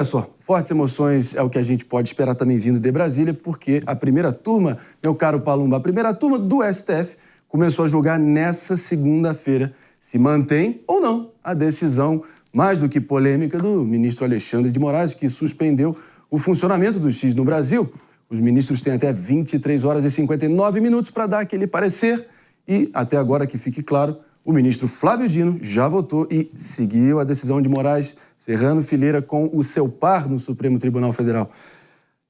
Olha só, fortes emoções é o que a gente pode esperar também vindo de Brasília, porque a primeira turma, meu caro Palumba, a primeira turma do STF começou a julgar nessa segunda-feira se mantém ou não a decisão mais do que polêmica do ministro Alexandre de Moraes, que suspendeu o funcionamento do X no Brasil. Os ministros têm até 23 horas e 59 minutos para dar aquele parecer e, até agora que fique claro, o ministro Flávio Dino já votou e seguiu a decisão de Moraes, cerrando fileira com o seu par no Supremo Tribunal Federal.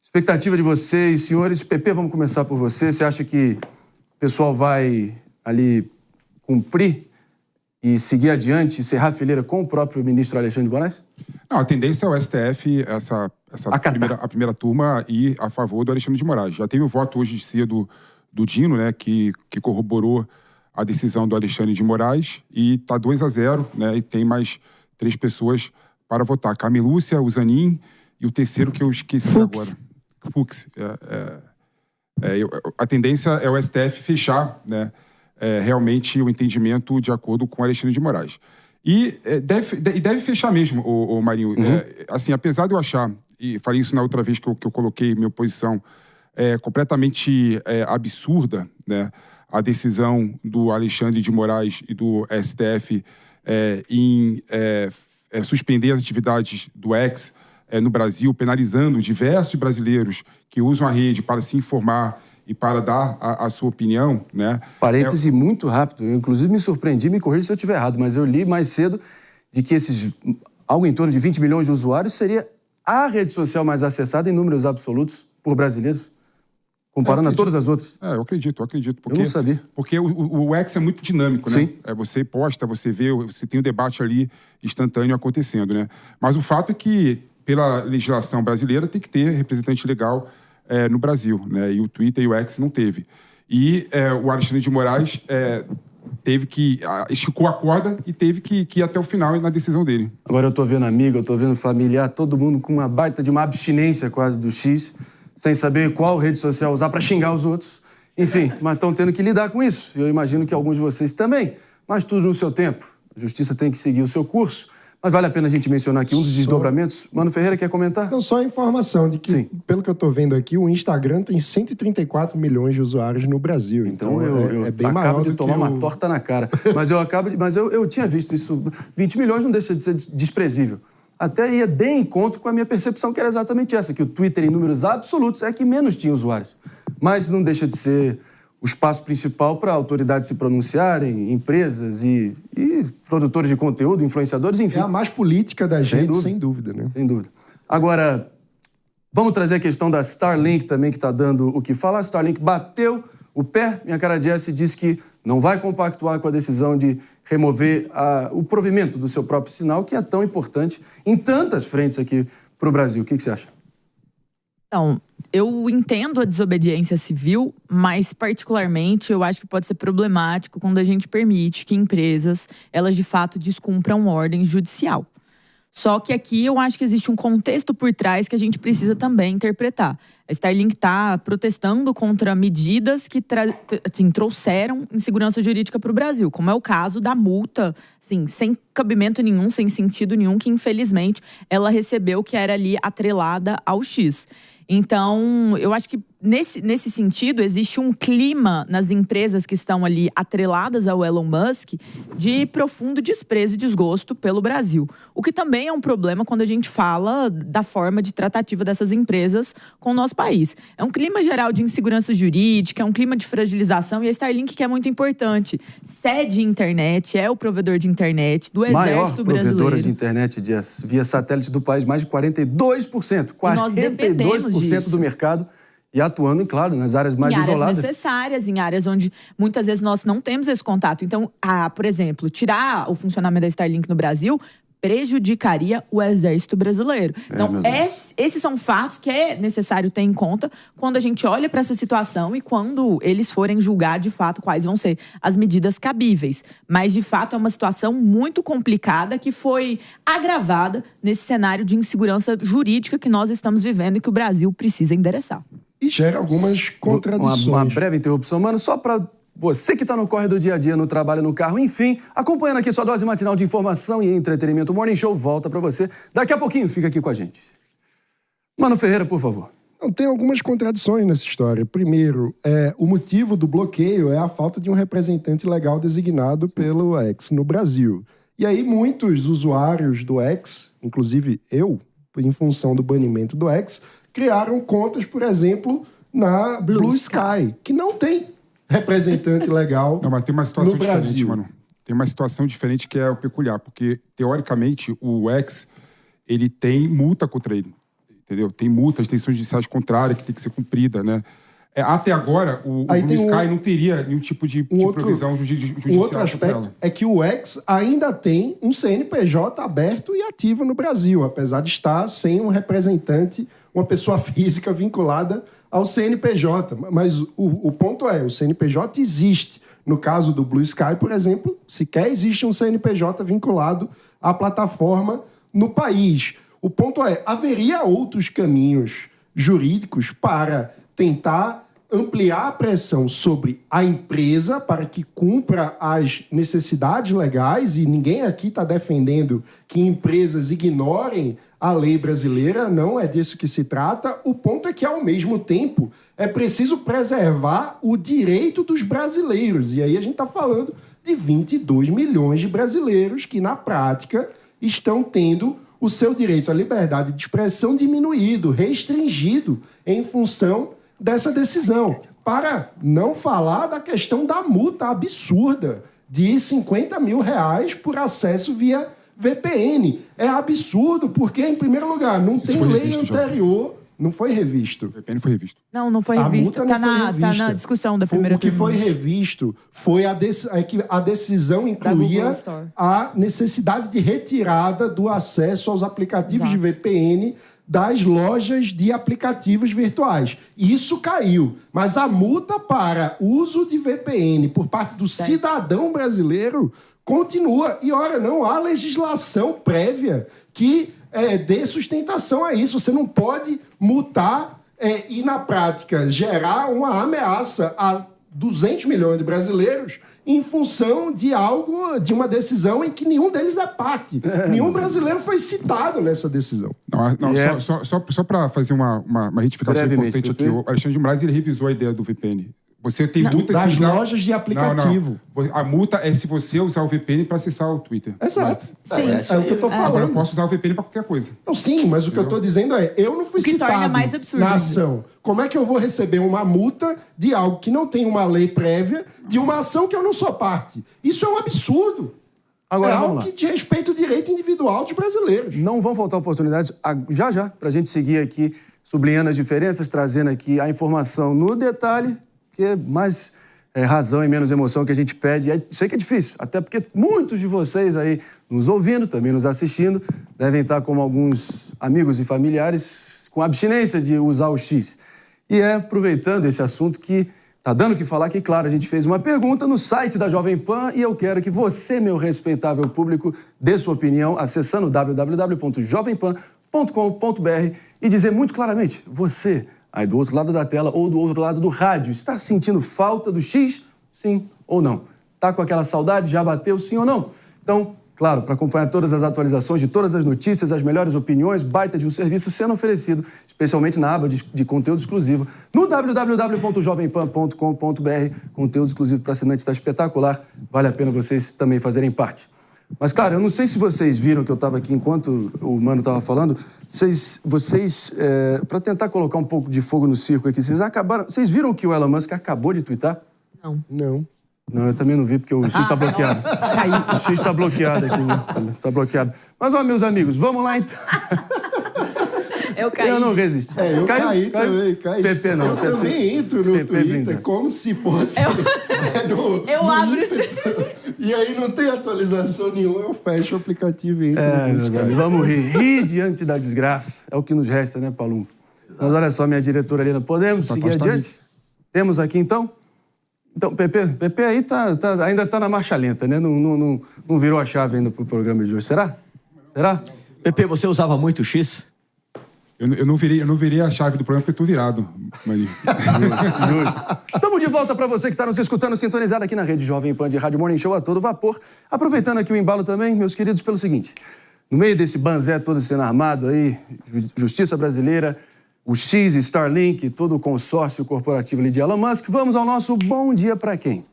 Expectativa de vocês, senhores. Pepe, vamos começar por você. Você acha que o pessoal vai ali cumprir e seguir adiante, encerrar a fileira com o próprio ministro Alexandre de Moraes? Não, a tendência é o STF, a primeira turma, ir a favor do Alexandre de Moraes. Já teve o voto hoje cedo do Dino, né, que corroborou a decisão do Alexandre de Moraes, e está 2-0, né, e tem mais 3 pessoas para votar. Camilúcia, o Zanin e o terceiro que eu esqueci agora. Fux. A tendência é o STF fechar, né, realmente o entendimento de acordo com o Alexandre de Moraes. E deve fechar mesmo, o Marinho. Assim, apesar de eu achar, e falei isso na outra vez que eu coloquei minha posição, completamente absurda, né, a decisão do Alexandre de Moraes e do STF em suspender as atividades do X no Brasil, penalizando diversos brasileiros que usam a rede para se informar e para dar a sua opinião, né? Parêntese muito rápido. Eu, inclusive, me surpreendi, me corrija se eu estiver errado, mas eu li mais cedo de que algo em torno de 20 milhões de usuários seria a rede social mais acessada em números absolutos por brasileiros, comparando a todas as outras. Eu acredito. Porque, eu não sabia. Porque o X é muito dinâmico, né? Sim. Você posta, você vê, você tem o debate ali instantâneo acontecendo, né? Mas o fato é que, pela legislação brasileira, tem que ter representante legal no Brasil, né? E o Twitter e o X não teve. E o Alexandre de Moraes teve que... esticou a corda e teve que ir até o final na decisão dele. Agora eu tô vendo amigo, eu tô vendo familiar, todo mundo com uma baita de uma abstinência quase do X, sem saber qual rede social usar para xingar os outros. Enfim, mas estão tendo que lidar com isso. Eu imagino que alguns de vocês também, mas tudo no seu tempo. A justiça tem que seguir o seu curso. Mas vale a pena a gente mencionar aqui um dos desdobramentos. Mano Ferreira, quer comentar? Não, só a informação de que, pelo que eu estou vendo aqui, o Instagram tem 134 milhões de usuários no Brasil. Então é bem maior acabo de do tomar que uma torta na cara. Mas eu tinha visto isso. 20 milhões não deixa de ser desprezível. Até ia de encontro com a minha percepção, que era exatamente essa, que o Twitter, em números absolutos, é que menos tinha usuários. Mas não deixa de ser o espaço principal para autoridades se pronunciarem, empresas e produtores de conteúdo, influenciadores, enfim. É a mais política da gente, sem dúvida, né? Sem dúvida. Agora, vamos trazer a questão da Starlink também, que está dando o que falar. A Starlink bateu o pé, minha cara Jesse disse que não vai compactuar com a decisão de remover o provimento do seu próprio sinal, que é tão importante em tantas frentes aqui para o Brasil. O que você acha? Então, eu entendo a desobediência civil, mas particularmente eu acho que pode ser problemático quando a gente permite que empresas, elas de fato descumpram ordem judicial. Só que aqui eu acho que existe um contexto por trás que a gente precisa também interpretar. A Starlink está protestando contra medidas que trouxeram insegurança jurídica para o Brasil, como é o caso da multa, assim, sem cabimento nenhum, sem sentido nenhum, que infelizmente ela recebeu, que era ali atrelada ao X. Então, eu acho que nesse sentido, existe um clima nas empresas que estão ali atreladas ao Elon Musk de profundo desprezo e desgosto pelo Brasil. O que também é um problema quando a gente fala da forma de tratativa dessas empresas com o nosso país. É um clima geral de insegurança jurídica, é um clima de fragilização, e a Starlink, que é muito importante, cede internet, é o provedor de internet do Exército Brasileiro. Maior provedora de internet via satélite do país, mais de 42%. 42% do mercado. E atuando, claro, nas áreas mais isoladas. Em áreas necessárias, em áreas onde muitas vezes nós não temos esse contato. Então, por exemplo, tirar o funcionamento da Starlink no Brasil prejudicaria o Exército Brasileiro. Então, esses são fatos que é necessário ter em conta quando a gente olha para essa situação e quando eles forem julgar, de fato, quais vão ser as medidas cabíveis. Mas, de fato, é uma situação muito complicada que foi agravada nesse cenário de insegurança jurídica que nós estamos vivendo e que o Brasil precisa endereçar. E gera algumas contradições. Uma breve interrupção, mano, só para você que está no corre do dia a dia, no trabalho, no carro, enfim, acompanhando aqui sua dose matinal de informação e entretenimento. O Morning Show volta para você. Daqui a pouquinho, fica aqui com a gente. Mano Ferreira, por favor. Não, tem algumas contradições nessa história. Primeiro, o motivo do bloqueio é a falta de um representante legal designado pelo X no Brasil. E aí muitos usuários do X, inclusive eu, em função do banimento do X, criaram contas, por exemplo, na Blue Sky, que não tem representante legal no Brasil. Não, mas tem uma situação diferente, mano. Tem uma situação diferente que é o peculiar, porque, teoricamente, o X, ele tem multa contra ele. Entendeu? Tem multas, tem ações judiciais contrárias que tem que ser cumprida, né? Até agora, o Blue Sky não teria nenhum tipo de provisão judicial. Um outro aspecto é que o X ainda tem um CNPJ aberto e ativo no Brasil, apesar de estar sem um representante, uma pessoa física vinculada ao CNPJ. Mas o ponto é, o CNPJ existe. No caso do Blue Sky, por exemplo, sequer existe um CNPJ vinculado à plataforma no país. O ponto é, haveria outros caminhos jurídicos para tentar ampliar a pressão sobre a empresa para que cumpra as necessidades legais, e ninguém aqui está defendendo que empresas ignorem a lei brasileira, não é disso que se trata. O ponto é que, ao mesmo tempo, é preciso preservar o direito dos brasileiros. E aí a gente está falando de 22 milhões de brasileiros que, na prática, estão tendo o seu direito à liberdade de expressão diminuído, restringido, em função dessa decisão. Para não falar da questão da multa absurda de R$50 mil por acesso via VPN. É absurdo, porque, em primeiro lugar, não tem lei anterior. Não foi revisto. O VPN foi revisto. Não foi revisto. Tá na discussão da primeira turma. O que foi revisto foi que a decisão incluía a necessidade de retirada do acesso aos aplicativos de VPN das lojas de aplicativos virtuais. Isso caiu. Mas a multa para uso de VPN por parte do cidadão brasileiro continua. E, ora, não há legislação prévia que dê sustentação a isso. Você não pode multar e, na prática, gerar uma ameaça a 200 milhões de brasileiros em função de de uma decisão em que nenhum deles é parte. Nenhum brasileiro foi citado nessa decisão. Só para fazer uma retificação importante aqui, o Alexandre de Moraes ele revisou a ideia do VPN. Você tem multa das lojas de aplicativo. Não. A multa é se você usar o VPN para acessar o Twitter. Exato. Sim. É o que eu estou falando. Agora eu posso usar o VPN para qualquer coisa. Não, sim, mas o que eu estou dizendo é, eu não fui citado na ação. Como é que eu vou receber uma multa de algo que não tem uma lei prévia, de uma ação que eu não sou parte? Isso é um absurdo. Agora, algo que diz respeito ao direito individual dos brasileiros. Não vão faltar oportunidades já para a gente seguir aqui, sublinhando as diferenças, trazendo aqui a informação no detalhe, que é mais razão e menos emoção que a gente pede. E isso aí que é difícil, até porque muitos de vocês aí nos ouvindo, também nos assistindo, devem estar como alguns amigos e familiares com abstinência de usar o X. E aproveitando esse assunto que está dando o que falar, que, claro, a gente fez uma pergunta no site da Jovem Pan e eu quero que você, meu respeitável público, dê sua opinião acessando www.jovempan.com.br e dizer muito claramente, você aí do outro lado da tela ou do outro lado do rádio, está sentindo falta do X? Sim ou não? Tá com aquela saudade? Já bateu? Sim ou não? Então, claro, para acompanhar todas as atualizações de todas as notícias, as melhores opiniões, baita de um serviço sendo oferecido, especialmente na aba de conteúdo exclusivo, no www.jovempan.com.br. Conteúdo exclusivo para assinantes está espetacular, vale a pena vocês também fazerem parte. Mas, cara, eu não sei se vocês viram que eu estava aqui enquanto o Mano estava falando, vocês para tentar colocar um pouco de fogo no circo aqui, vocês viram que o Elon Musk acabou de twittar? Não. Não, eu também não vi, porque o X está bloqueado. O X está bloqueado aqui, né? Está bloqueado. Mas, ó, meus amigos, vamos lá, então. Eu caí. Eu não resisti. Eu caí também. Pepe não. Eu também entro no Twitter como se fosse... Eu abro... E aí não tem atualização nenhuma, eu fecho o aplicativo e entro no meus amigos, vamos rir. Rir diante da desgraça. É o que nos resta, né, Palumbo? Mas olha só, minha diretora ali, podemos seguir adiante? Temos aqui, então? Então, Pepe aí ainda está na marcha lenta, né? Não virou a chave ainda pro programa de hoje. Será? Pepe, você usava muito o X? Eu não virei a chave do programa porque eu tô virado. Mas... Justo. Estamos de volta para você que está nos escutando, sintonizado aqui na Rede Jovem Pan de Rádio Morning Show a todo vapor. Aproveitando aqui o embalo também, meus queridos, pelo seguinte. No meio desse banzé todo sendo armado aí, justiça brasileira, o X, Starlink, todo o consórcio corporativo ali de Elon Musk. Vamos ao nosso bom dia para quem?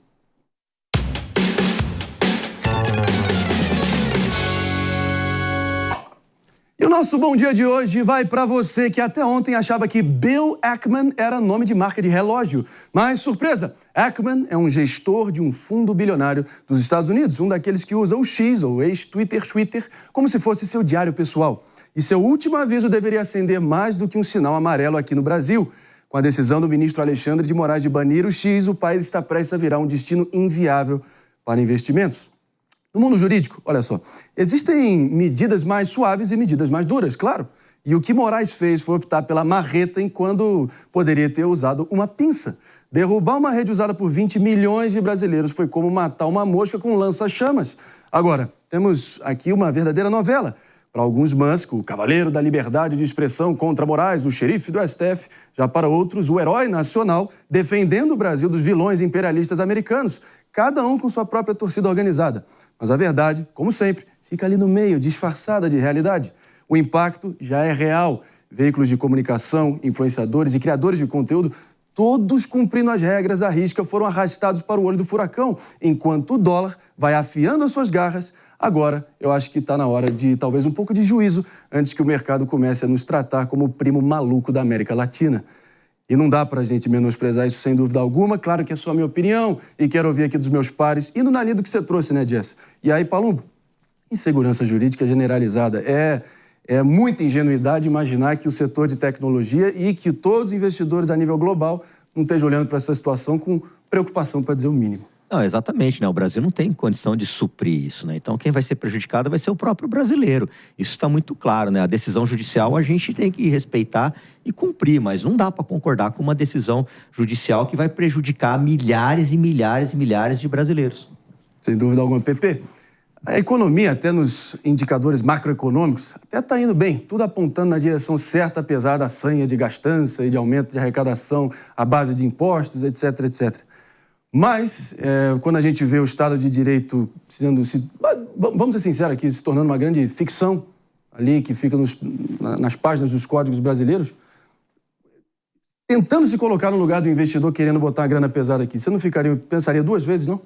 E o nosso bom dia de hoje vai para você que até ontem achava que Bill Ackman era nome de marca de relógio. Mas, surpresa, Ackman é um gestor de um fundo bilionário dos Estados Unidos, um daqueles que usa o X, ou ex-Twitter, como se fosse seu diário pessoal. E seu último aviso deveria acender mais do que um sinal amarelo aqui no Brasil. Com a decisão do ministro Alexandre de Moraes de banir o X, o país está prestes a virar um destino inviável para investimentos. No mundo jurídico, olha só, existem medidas mais suaves e medidas mais duras, claro. E o que Moraes fez foi optar pela marreta enquanto poderia ter usado uma pinça. Derrubar uma rede usada por 20 milhões de brasileiros foi como matar uma mosca com um lança-chamas. Agora, temos aqui uma verdadeira novela. Para alguns, Musk, o cavaleiro da liberdade de expressão contra Moraes, o xerife do STF. Já para outros, o herói nacional defendendo o Brasil dos vilões imperialistas americanos. Cada um com sua própria torcida organizada. Mas a verdade, como sempre, fica ali no meio, disfarçada de realidade. O impacto já é real. Veículos de comunicação, influenciadores e criadores de conteúdo, todos cumprindo as regras à risca, foram arrastados para o olho do furacão, enquanto o dólar vai afiando as suas garras. Agora, eu acho que está na hora de talvez um pouco de juízo antes que o mercado comece a nos tratar como o primo maluco da América Latina. E não dá para a gente menosprezar isso sem dúvida alguma. Claro que é só a minha opinião e quero ouvir aqui dos meus pares. Indo na linha do que você trouxe, né, Jess? E aí, Palumbo, insegurança jurídica generalizada. É muita ingenuidade imaginar que o setor de tecnologia e que todos os investidores a nível global não estejam olhando para essa situação com preocupação, para dizer o mínimo. Não, exatamente, né? O Brasil não tem condição de suprir isso, né? Então, quem vai ser prejudicado vai ser o próprio brasileiro. Isso está muito claro, né? A decisão judicial a gente tem que respeitar e cumprir, mas não dá para concordar com uma decisão judicial que vai prejudicar milhares e milhares e milhares de brasileiros. Sem dúvida alguma, Pepe. A economia, até nos indicadores macroeconômicos, até está indo bem, tudo apontando na direção certa, apesar da sanha de gastança e de aumento de arrecadação à base de impostos, etc, etc. Mas, quando a gente vê o Estado de Direito vamos ser sinceros aqui, se tornando uma grande ficção ali, que fica nas páginas dos códigos brasileiros, tentando se colocar no lugar do investidor querendo botar uma grana pesada aqui, você não pensaria duas vezes, não?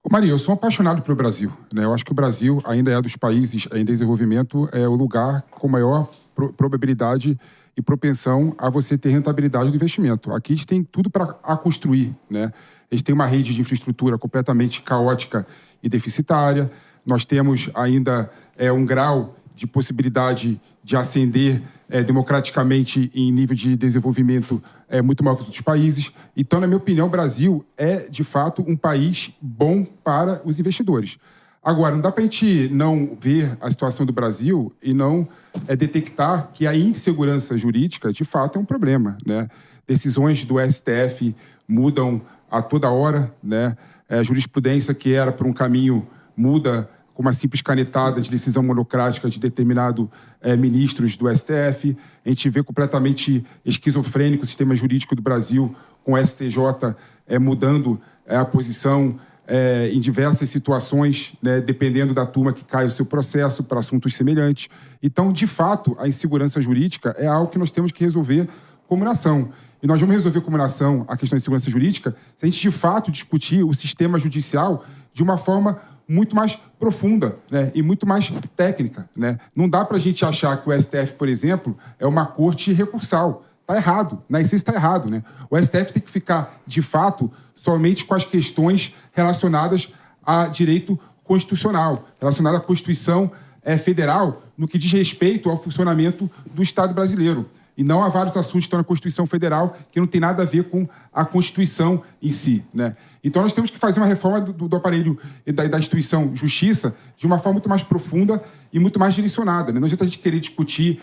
Maria, eu sou apaixonado pelo Brasil, né? Eu acho que o Brasil ainda é dos países em desenvolvimento, é o lugar com maior probabilidade e propensão a você ter rentabilidade do investimento. Aqui a gente tem tudo para construir, né? A gente tem uma rede de infraestrutura completamente caótica e deficitária. Nós temos ainda um grau de possibilidade de ascender democraticamente em nível de desenvolvimento muito maior que os outros países. Então, na minha opinião, o Brasil é, de fato, um país bom para os investidores. Agora, não dá para a gente não ver a situação do Brasil e não detectar que a insegurança jurídica, de fato, é um problema, né? Decisões do STF mudam a toda hora, né? A jurisprudência que era por um caminho muda com uma simples canetada de decisão monocrática de determinado ministros do STF. A gente vê completamente esquizofrênico o sistema jurídico do Brasil, com o STJ mudando a posição em diversas situações, né, dependendo da turma que cai o seu processo para assuntos semelhantes. Então, de fato, a insegurança jurídica é algo que nós temos que resolver como nação. E nós vamos resolver como nação a questão de segurança jurídica se a gente, de fato, discutir o sistema judicial de uma forma muito mais profunda, né, e muito mais técnica, né? Não dá para a gente achar que o STF, por exemplo, é uma corte recursal. Está errado. Na essência está errado, né? O STF tem que ficar, de fato, somente com as questões relacionadas a direito constitucional, relacionado à Constituição Federal, no que diz respeito ao funcionamento do Estado brasileiro. E não há vários assuntos que estão na Constituição Federal que não tem nada a ver com a Constituição em si, né? Então, nós temos que fazer uma reforma do aparelho e da instituição Justiça de uma forma muito mais profunda e muito mais direcionada, né? Não adianta a gente querer discutir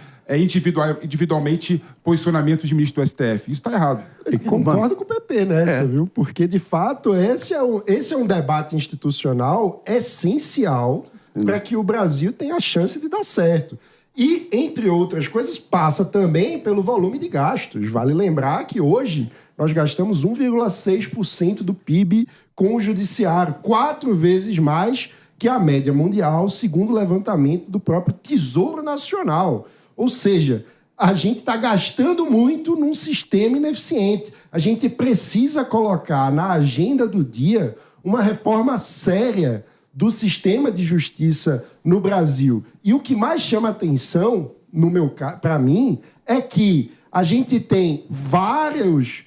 individualmente posicionamentos de ministro do STF. Isso está errado. E concordo com o PP nessa, viu? Porque, de fato, esse é um debate institucional essencial para que o Brasil tenha a chance de dar certo. E, entre outras coisas, passa também pelo volume de gastos. Vale lembrar que hoje nós gastamos 1,6% do PIB com o judiciário, 4 vezes mais que a média mundial, segundo o levantamento do próprio Tesouro Nacional. Ou seja, a gente está gastando muito num sistema ineficiente. A gente precisa colocar na agenda do dia uma reforma séria do sistema de justiça no Brasil. E o que mais chama atenção, para mim, é que a gente tem vários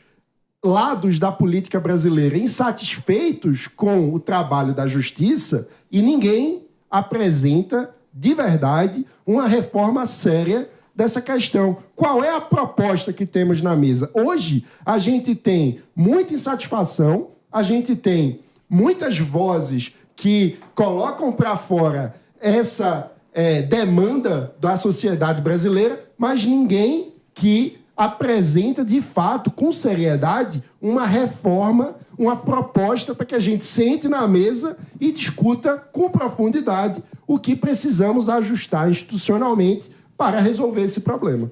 lados da política brasileira insatisfeitos com o trabalho da justiça e ninguém apresenta, de verdade, uma reforma séria dessa questão. Qual é a proposta que temos na mesa? Hoje, a gente tem muita insatisfação, a gente tem muitas vozes que colocam para fora essa demanda da sociedade brasileira, mas ninguém que apresenta, de fato, com seriedade, uma reforma, uma proposta para que a gente sente na mesa e discuta com profundidade o que precisamos ajustar institucionalmente para resolver esse problema.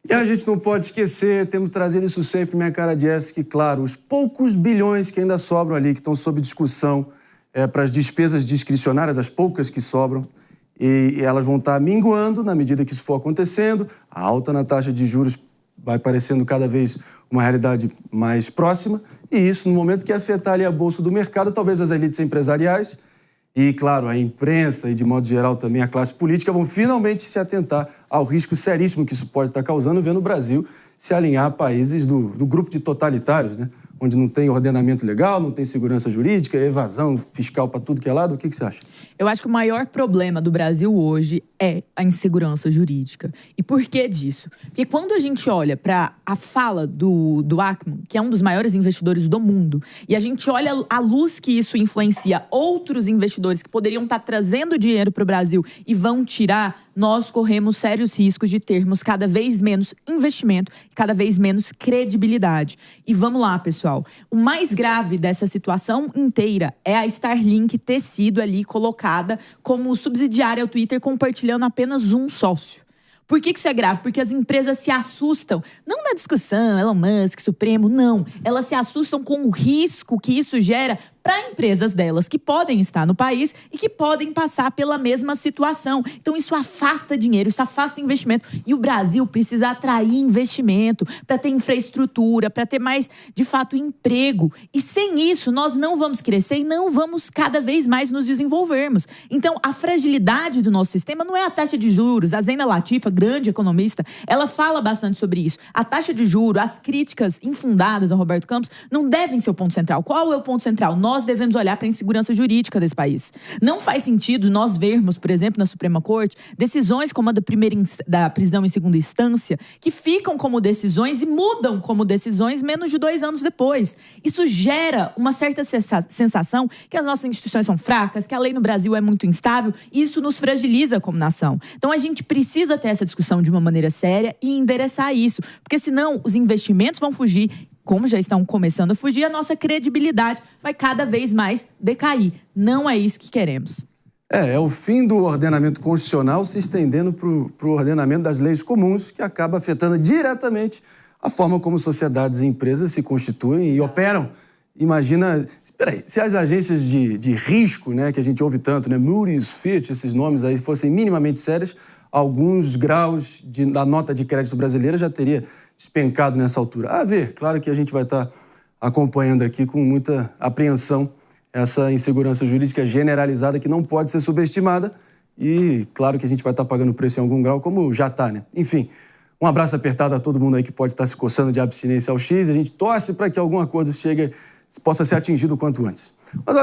E a gente não pode esquecer, temos trazido isso sempre, minha cara Jess, que, claro, os poucos bilhões que ainda sobram ali, que estão sob discussão para as despesas discricionárias, as poucas que sobram, e elas vão estar minguando na medida que isso for acontecendo, a alta na taxa de juros vai parecendo cada vez uma realidade mais próxima, e isso, no momento que afetar ali a bolsa do mercado, talvez as elites empresariais e, claro, a imprensa e, de modo geral, também a classe política vão finalmente se atentar ao risco seríssimo que isso pode estar causando, vendo o Brasil se alinhar a países do grupo de totalitários, né? Onde não tem ordenamento legal, não tem segurança jurídica, evasão fiscal para tudo que é lado. O que você acha? Eu acho que o maior problema do Brasil hoje é a insegurança jurídica. E por que disso? Porque quando a gente olha para a fala do Ackman, que é um dos maiores investidores do mundo, e a gente olha a luz que isso influencia outros investidores que poderiam estar trazendo dinheiro para o Brasil e vão tirar, nós corremos sérios riscos de termos cada vez menos investimento, cada vez menos credibilidade. E vamos lá, pessoal. O mais grave dessa situação inteira é a Starlink ter sido ali colocada como subsidiária ao Twitter, compartilhando apenas um sócio. Por que isso é grave? Porque as empresas se assustam, não na discussão, Elon Musk, Supremo, não. Elas se assustam com o risco que isso gera para empresas delas que podem estar no país e que podem passar pela mesma situação. Então isso afasta dinheiro, isso afasta investimento. E o Brasil precisa atrair investimento para ter infraestrutura, para ter mais, de fato, emprego. E sem isso, nós não vamos crescer e não vamos cada vez mais nos desenvolvermos. Então, a fragilidade do nosso sistema não é a taxa de juros. A Zena Latifa, grande economista, ela fala bastante sobre isso. A taxa de juros, as críticas infundadas ao Roberto Campos não devem ser o ponto central. Qual é o ponto central? Nós devemos olhar para a insegurança jurídica desse país. Não faz sentido nós vermos, por exemplo, na Suprema Corte, decisões como a da prisão em segunda instância, que ficam como decisões e mudam como decisões menos de 2 anos depois. Isso gera uma certa sensação que as nossas instituições são fracas, que a lei no Brasil é muito instável, e isso nos fragiliza como nação. Então a gente precisa ter essa discussão de uma maneira séria e endereçar isso, porque senão os investimentos vão fugir, como já estão começando a fugir, a nossa credibilidade vai cada vez mais decair. Não é isso que queremos. É o fim do ordenamento constitucional se estendendo para o ordenamento das leis comuns, que acaba afetando diretamente a forma como sociedades e empresas se constituem e operam. Imagina, espera aí, se as agências de risco, né, que a gente ouve tanto, né, Moody's, Fitch, esses nomes aí, fossem minimamente sérios, alguns graus da nota de crédito brasileira já teria despencado nessa altura. A ver, claro que a gente vai estar acompanhando aqui com muita apreensão essa insegurança jurídica generalizada que não pode ser subestimada e claro que a gente vai estar pagando preço em algum grau, como já está, né? Enfim, um abraço apertado a todo mundo aí que pode estar se coçando de abstinência ao X. A gente torce para que algum acordo possa ser atingido o quanto antes. Mas olha